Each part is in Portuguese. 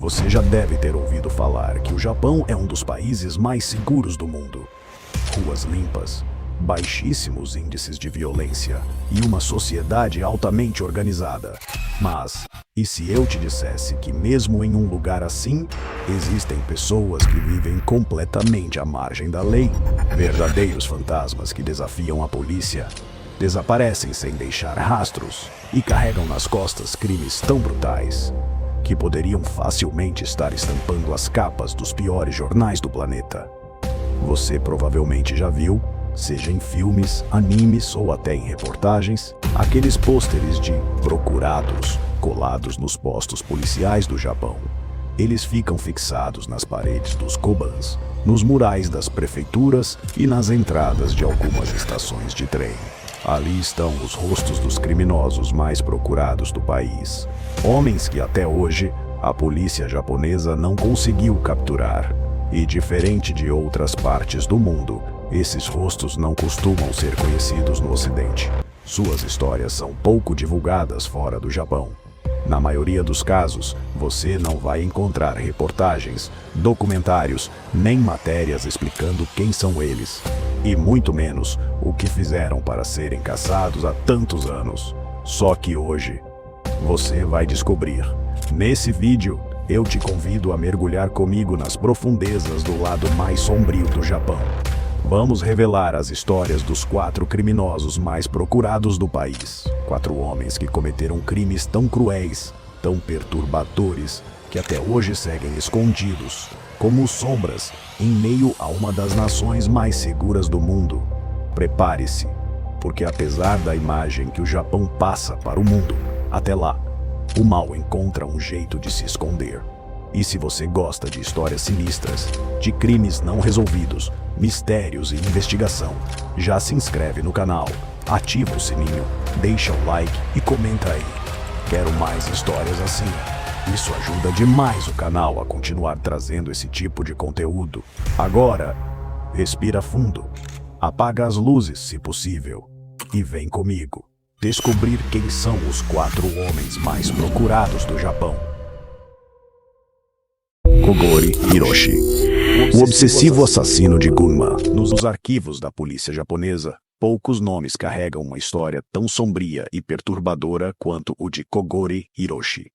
Você já deve ter ouvido falar que o Japão é um dos países mais seguros do mundo. Ruas limpas, baixíssimos índices de violência e uma sociedade altamente organizada. Mas, e se eu te dissesse que mesmo em um lugar assim, existem pessoas que vivem completamente à margem da lei? Verdadeiros fantasmas que desafiam a polícia, desaparecem sem deixar rastros e carregam nas costas crimes tão brutais que poderiam facilmente estar estampando as capas dos piores jornais do planeta. Você provavelmente já viu, seja em filmes, animes ou até em reportagens, aqueles pôsteres de procurados colados nos postos policiais do Japão. Eles ficam fixados nas paredes dos kobans, nos murais das prefeituras e nas entradas de algumas estações de trem. Ali estão os rostos dos criminosos mais procurados do país. Homens que até hoje a polícia japonesa não conseguiu capturar. E diferente de outras partes do mundo, esses rostos não costumam ser conhecidos no Ocidente. Suas histórias são pouco divulgadas fora do Japão. Na maioria dos casos, você não vai encontrar reportagens, documentários, nem matérias explicando quem são eles. E muito menos o que fizeram para serem caçados há tantos anos. Só que hoje, você vai descobrir. Nesse vídeo, eu te convido a mergulhar comigo nas profundezas do lado mais sombrio do Japão. Vamos revelar as histórias dos 4 criminosos mais procurados do país. 4 homens que cometeram crimes tão cruéis, tão perturbadores, que até hoje seguem escondidos, como sombras, em meio a uma das nações mais seguras do mundo. Prepare-se, porque apesar da imagem que o Japão passa para o mundo, até lá, o mal encontra um jeito de se esconder. E se você gosta de histórias sinistras, de crimes não resolvidos, mistérios e investigação, já se inscreve no canal, ativa o sininho, deixa o like e comenta aí. Quero mais histórias assim. Isso ajuda demais o canal a continuar trazendo esse tipo de conteúdo. Agora, respira fundo, apaga as luzes se possível e vem comigo descobrir quem são os 4 homens mais procurados do Japão. Kogori Hiroshi, o obsessivo assassino de Gunma. Nos arquivos da polícia japonesa, poucos nomes carregam uma história tão sombria e perturbadora quanto o de Kogori Hiroshi.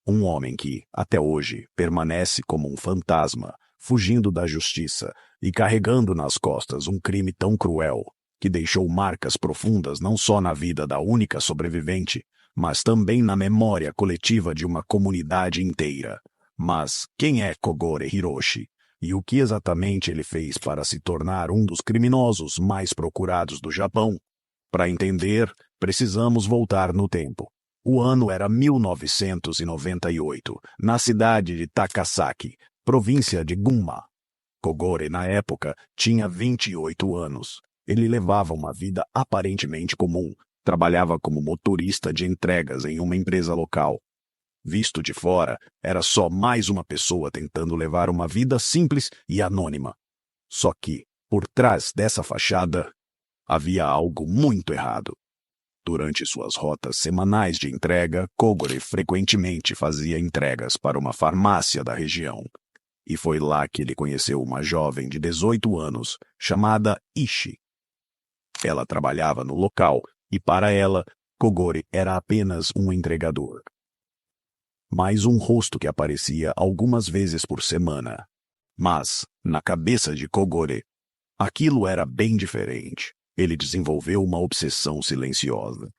Um homem que, até hoje, permanece como um fantasma, fugindo da justiça e carregando nas costas um crime tão cruel que deixou marcas profundas não só na vida da única sobrevivente, mas também na memória coletiva de uma comunidade inteira. Mas quem é Kogori Hiroshi? E o que exatamente ele fez para se tornar um dos criminosos mais procurados do Japão? Para entender, precisamos voltar no tempo. O ano era 1998, na cidade de Takasaki, província de Gunma. Kogori, na época, tinha 28 anos. Ele levava uma vida aparentemente comum, trabalhava como motorista de entregas em uma empresa local. Visto de fora, era só mais uma pessoa tentando levar uma vida simples e anônima. Só que, por trás dessa fachada, havia algo muito errado. Durante suas rotas semanais de entrega, Kogori frequentemente fazia entregas para uma farmácia da região. E foi lá que ele conheceu uma jovem de 18 anos, chamada Ishi. Ela trabalhava no local e, para ela, Kogori era apenas um entregador. Mais um rosto que aparecia algumas vezes por semana. Mas, na cabeça de Kogori, aquilo era bem diferente. Ele desenvolveu uma obsessão silenciosa.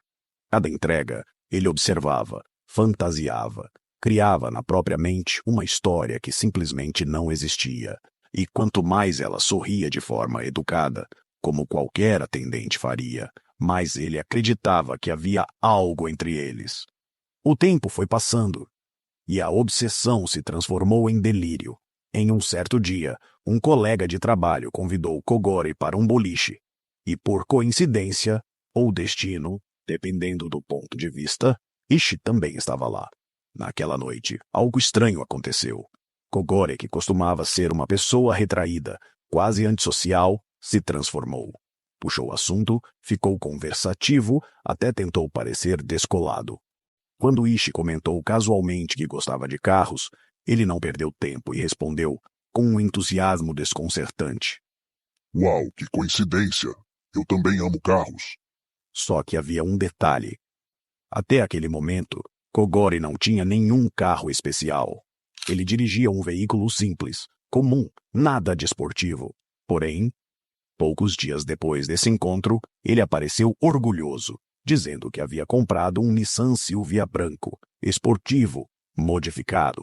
Cada entrega, ele observava, fantasiava, criava na própria mente uma história que simplesmente não existia. E quanto mais ela sorria de forma educada, como qualquer atendente faria, mais ele acreditava que havia algo entre eles. O tempo foi passando, e a obsessão se transformou em delírio. Em um certo dia, um colega de trabalho convidou Kogori para um boliche. E por coincidência, ou destino, dependendo do ponto de vista, Ishi também estava lá. Naquela noite, algo estranho aconteceu. Kogori, que costumava ser uma pessoa retraída, quase antissocial, se transformou. Puxou o assunto, ficou conversativo, até tentou parecer descolado. Quando Ishi comentou casualmente que gostava de carros, Ele não perdeu tempo e respondeu com um entusiasmo desconcertante. Uau, que coincidência! Eu também amo carros. Só que havia um detalhe. Até aquele momento, Kogori não tinha nenhum carro especial. Ele dirigia um veículo simples, comum, nada de esportivo. Porém, poucos dias depois desse encontro, ele apareceu orgulhoso, dizendo que havia comprado um Nissan Silvia branco, esportivo, modificado.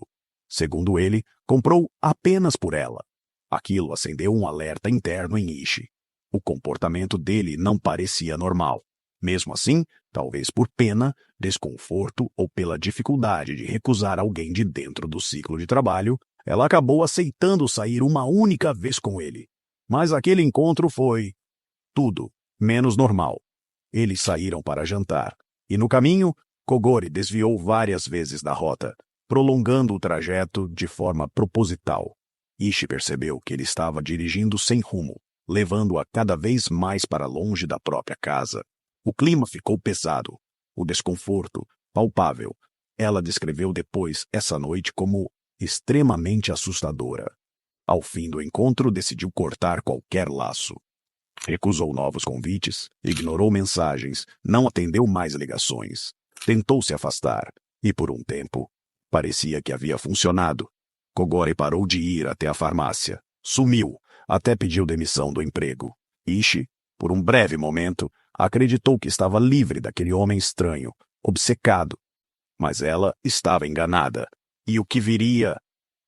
Segundo ele, comprou apenas por ela. Aquilo acendeu um alerta interno em Ishi. O comportamento dele não parecia normal. Mesmo assim, talvez por pena, desconforto ou pela dificuldade de recusar alguém de dentro do ciclo de trabalho, ela acabou aceitando sair uma única vez com ele. Mas aquele encontro foi tudo menos normal. Eles saíram para jantar, e no caminho, Kogori desviou várias vezes da rota, prolongando o trajeto de forma proposital. Ishi percebeu que ele estava dirigindo sem rumo, levando-a cada vez mais para longe da própria casa. O clima ficou pesado, o desconforto palpável. Ela descreveu depois essa noite como extremamente assustadora. Ao fim do encontro, decidiu cortar qualquer laço. Recusou novos convites, ignorou mensagens, não atendeu mais ligações. Tentou se afastar, e por um tempo, parecia que havia funcionado. Kogori parou de ir até a farmácia. Sumiu, até pediu demissão do emprego. Ishi, por um breve momento, acreditou que estava livre daquele homem estranho, obcecado. Mas ela estava enganada. E o que viria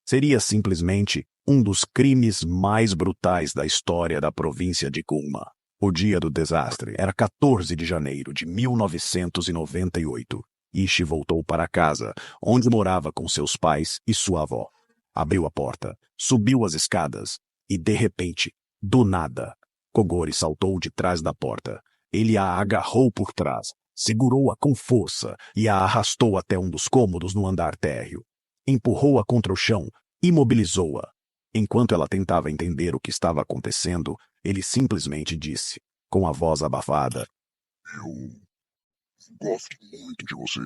seria simplesmente um dos crimes mais brutais da história da província de Gunma. O dia do desastre era 14 de janeiro de 1998. Ishi voltou para casa, onde morava com seus pais e sua avó. Abriu a porta, subiu as escadas e, de repente, do nada, Kogori saltou de trás da porta. Ele a agarrou por trás, segurou-a com força e a arrastou até um dos cômodos no andar térreo. Empurrou-a contra o chão, imobilizou-a. Enquanto ela tentava entender o que estava acontecendo, ele simplesmente disse, com a voz abafada: Eu gosto muito de você.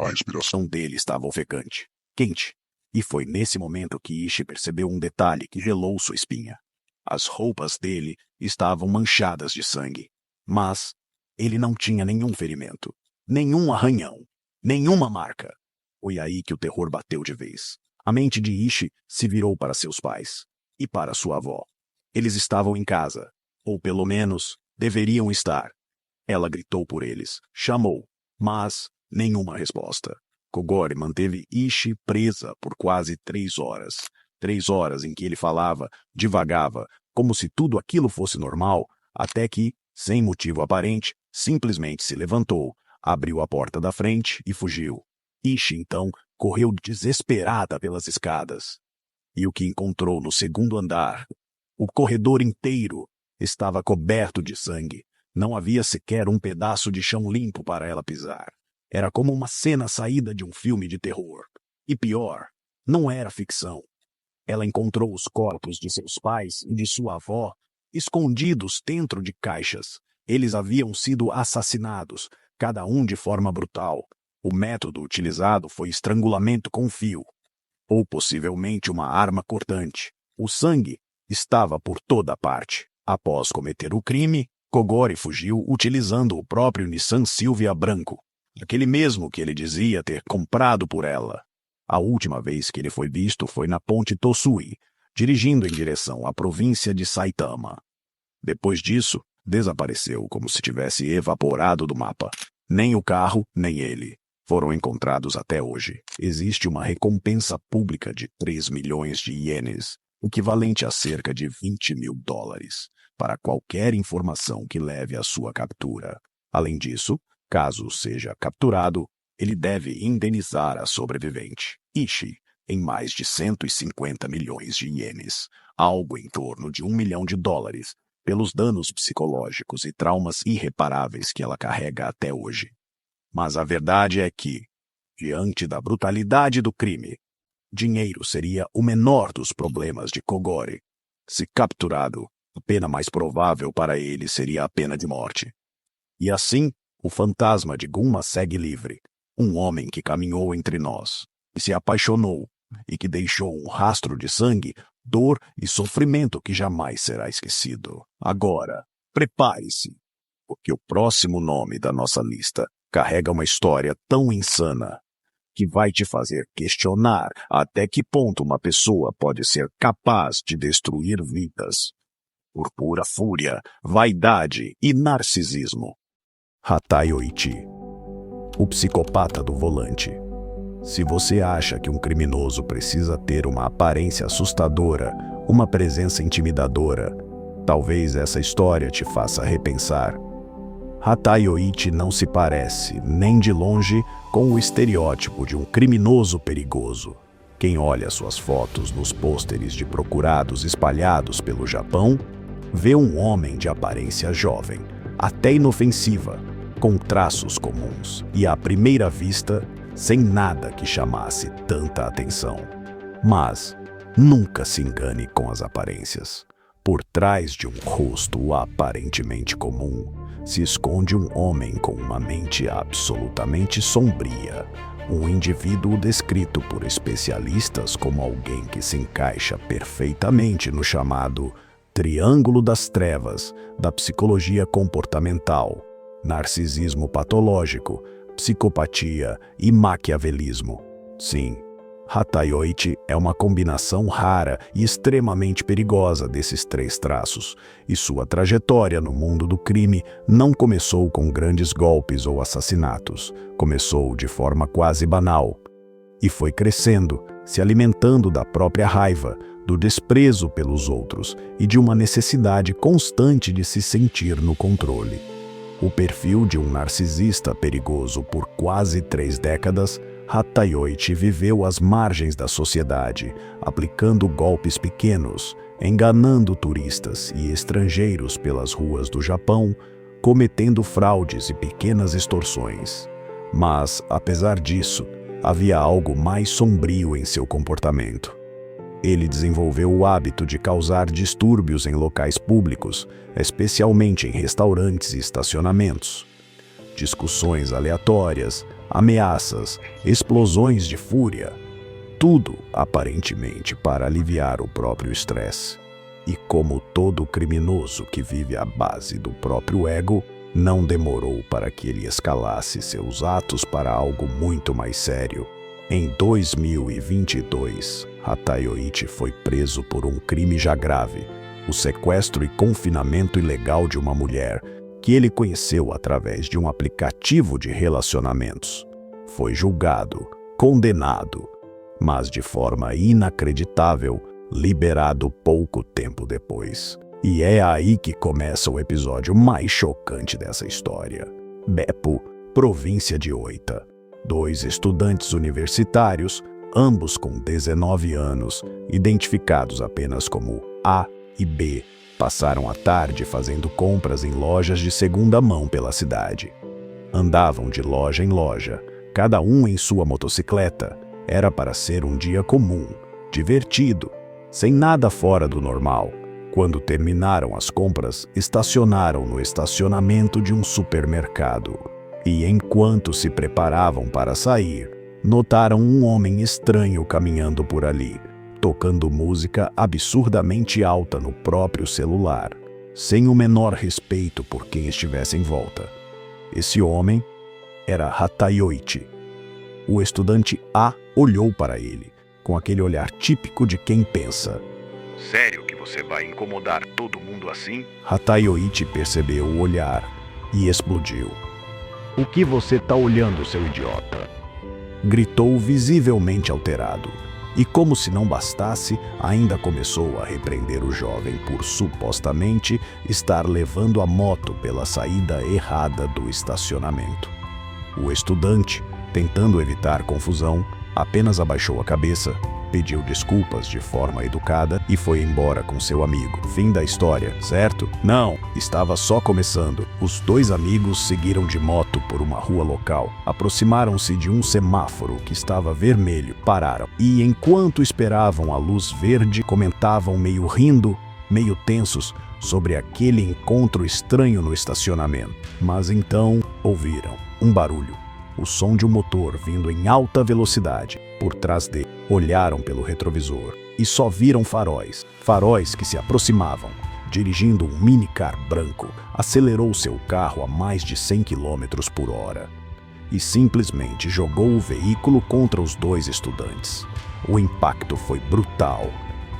A respiração dele estava ofegante, quente, e foi nesse momento que Ishi percebeu um detalhe que gelou sua espinha. As roupas dele estavam manchadas de sangue, mas ele não tinha nenhum ferimento, nenhum arranhão, nenhuma marca. Foi aí que o terror bateu de vez. A mente de Ishi se virou para seus pais e para sua avó. Eles estavam em casa, ou pelo menos deveriam estar. Ela gritou por eles, chamou, mas nenhuma resposta. Kogori manteve Ishi presa por quase 3 horas. 3 horas em que ele falava, divagava, como se tudo aquilo fosse normal, até que, sem motivo aparente, simplesmente se levantou, abriu a porta da frente e fugiu. Ishi, então, correu desesperada pelas escadas. E o que encontrou no segundo andar? O corredor inteiro estava coberto de sangue. Não havia sequer um pedaço de chão limpo para ela pisar. Era como uma cena saída de um filme de terror. E pior, não era ficção. Ela encontrou os corpos de seus pais e de sua avó escondidos dentro de caixas. Eles haviam sido assassinados, cada um de forma brutal. O método utilizado foi estrangulamento com fio, ou possivelmente uma arma cortante. O sangue estava por toda parte. Após cometer o crime, Kogori fugiu utilizando o próprio Nissan Silvia branco, aquele mesmo que ele dizia ter comprado por ela. A última vez que ele foi visto foi na ponte Tosui, dirigindo em direção à província de Saitama. Depois disso, desapareceu como se tivesse evaporado do mapa. Nem o carro, nem ele foram encontrados até hoje. Existe uma recompensa pública de 3 milhões de ienes, equivalente a cerca de 20 mil dólares, para qualquer informação que leve à sua captura. Além disso, caso seja capturado, ele deve indenizar a sobrevivente, Ishi, em mais de 150 milhões de ienes, algo em torno de 1 milhão de dólares, pelos danos psicológicos e traumas irreparáveis que ela carrega até hoje. Mas a verdade é que, diante da brutalidade do crime, dinheiro seria o menor dos problemas de Kogori. Se capturado, a pena mais provável para ele seria a pena de morte. E assim, o fantasma de Gunma segue livre, um homem que caminhou entre nós, e se apaixonou, e que deixou um rastro de sangue, dor e sofrimento que jamais será esquecido. Agora, prepare-se, porque o próximo nome da nossa lista carrega uma história tão insana que vai te fazer questionar até que ponto uma pessoa pode ser capaz de destruir vidas por pura fúria, vaidade e narcisismo. Hatay Oichi, o psicopata do volante. Se você acha que um criminoso precisa ter uma aparência assustadora, uma presença intimidadora, talvez essa história te faça repensar. Hatay Oichi não se parece, nem de longe, com o estereótipo de um criminoso perigoso. Quem olha suas fotos nos pôsteres de procurados espalhados pelo Japão, vê um homem de aparência jovem, até inofensiva, com traços comuns e, à primeira vista, sem nada que chamasse tanta atenção. Mas nunca se engane com as aparências. Por trás de um rosto aparentemente comum, se esconde um homem com uma mente absolutamente sombria, um indivíduo descrito por especialistas como alguém que se encaixa perfeitamente no chamado Triângulo das Trevas da psicologia comportamental, narcisismo patológico, psicopatia e maquiavelismo. Sim, Hatay Oichi é uma combinação rara e extremamente perigosa desses três traços, e sua trajetória no mundo do crime não começou com grandes golpes ou assassinatos. Começou de forma quase banal e foi crescendo, se alimentando da própria raiva, do desprezo pelos outros e de uma necessidade constante de se sentir no controle. O perfil de um narcisista perigoso por quase 3 décadas, Hatay Oichi viveu às margens da sociedade, aplicando golpes pequenos, enganando turistas e estrangeiros pelas ruas do Japão, cometendo fraudes e pequenas extorsões. Mas, apesar disso, havia algo mais sombrio em seu comportamento. Ele desenvolveu o hábito de causar distúrbios em locais públicos, especialmente em restaurantes e estacionamentos. Discussões aleatórias, ameaças, explosões de fúria. Tudo, aparentemente, para aliviar o próprio estresse. E como todo criminoso que vive à base do próprio ego, não demorou para que ele escalasse seus atos para algo muito mais sério. Em 2022, Hatay Oichi foi preso por um crime já grave, o sequestro e confinamento ilegal de uma mulher que ele conheceu através de um aplicativo de relacionamentos. Foi julgado, condenado, mas de forma inacreditável, liberado pouco tempo depois. E é aí que começa o episódio mais chocante dessa história. Beppu, província de Oita. 2 estudantes universitários, ambos com 19 anos, identificados apenas como A e B, passaram a tarde fazendo compras em lojas de segunda mão pela cidade. Andavam de loja em loja, cada um em sua motocicleta. Era para ser um dia comum, divertido, sem nada fora do normal. Quando terminaram as compras, estacionaram no estacionamento de um supermercado. E enquanto se preparavam para sair, notaram um homem estranho caminhando por ali, tocando música absurdamente alta no próprio celular, sem o menor respeito por quem estivesse em volta. Esse homem era Hatay Oichi. O estudante A olhou para ele, com aquele olhar típico de quem pensa: Sério que você vai incomodar todo mundo assim? Hatay Oichi percebeu o olhar e explodiu. O que você tá olhando, seu idiota? Gritou visivelmente alterado. E como se não bastasse, ainda começou a repreender o jovem por supostamente estar levando a moto pela saída errada do estacionamento. O estudante, tentando evitar confusão, apenas abaixou a cabeça, pediu desculpas de forma educada e foi embora com seu amigo. Fim da história, certo? Não, estava só começando. Os 2 amigos seguiram de moto por uma rua local, aproximaram-se de um semáforo que estava vermelho, pararam e, enquanto esperavam a luz verde, comentavam meio rindo, meio tensos, sobre aquele encontro estranho no estacionamento. Mas então ouviram um barulho. o som de um motor vindo em alta velocidade. Por trás dele, olharam pelo retrovisor e só viram faróis que se aproximavam. Dirigindo um minicar branco, acelerou seu carro a mais de 100 km por hora e simplesmente jogou o veículo contra os dois estudantes. O impacto foi brutal.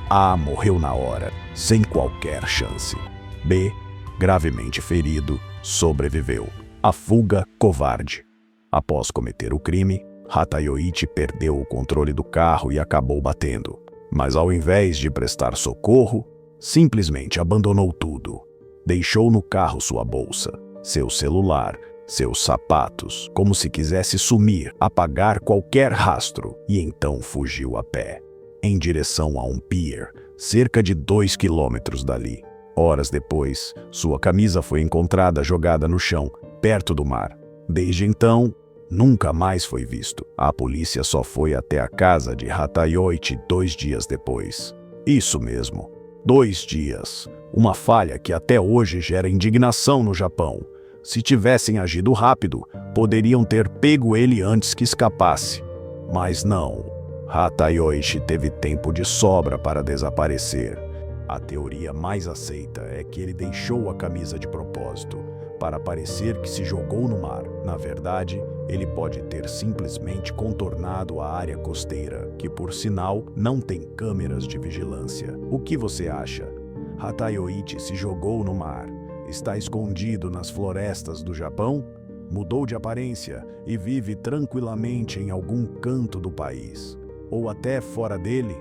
A morreu na hora, sem qualquer chance. B, gravemente ferido, sobreviveu. A fuga covarde. Após cometer o crime, Hatayoichi perdeu o controle do carro e acabou batendo. Mas ao invés de prestar socorro, simplesmente abandonou tudo. Deixou no carro sua bolsa, seu celular, seus sapatos, como se quisesse sumir, apagar qualquer rastro, e então fugiu a pé, em direção a um pier, cerca de 2 quilômetros dali. Horas depois, sua camisa foi encontrada jogada no chão, perto do mar. Desde então, nunca mais foi visto. A polícia só foi até a casa de Hatayoichi 2 dias depois. Isso mesmo, 2 dias. Uma falha que até hoje gera indignação no Japão. Se tivessem agido rápido, poderiam ter pego ele antes que escapasse. Mas não. Hatayoichi teve tempo de sobra para desaparecer. A teoria mais aceita é que ele deixou a camisa de propósito, para parecer que se jogou no mar. Na verdade, ele pode ter simplesmente contornado a área costeira, que por sinal não tem câmeras de vigilância. O que você acha? Hatayoichi se jogou no mar. Está escondido nas florestas do Japão? Mudou de aparência e vive tranquilamente em algum canto do país, ou até fora dele?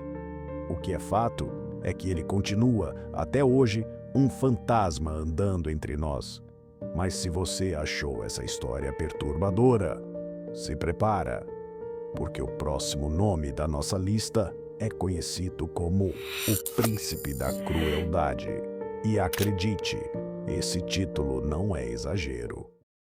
O que é fato é que ele continua, até hoje, um fantasma andando entre nós. Mas se você achou essa história perturbadora, se prepara, porque o próximo nome da nossa lista é conhecido como o Príncipe da Crueldade. E acredite, esse título não é exagero.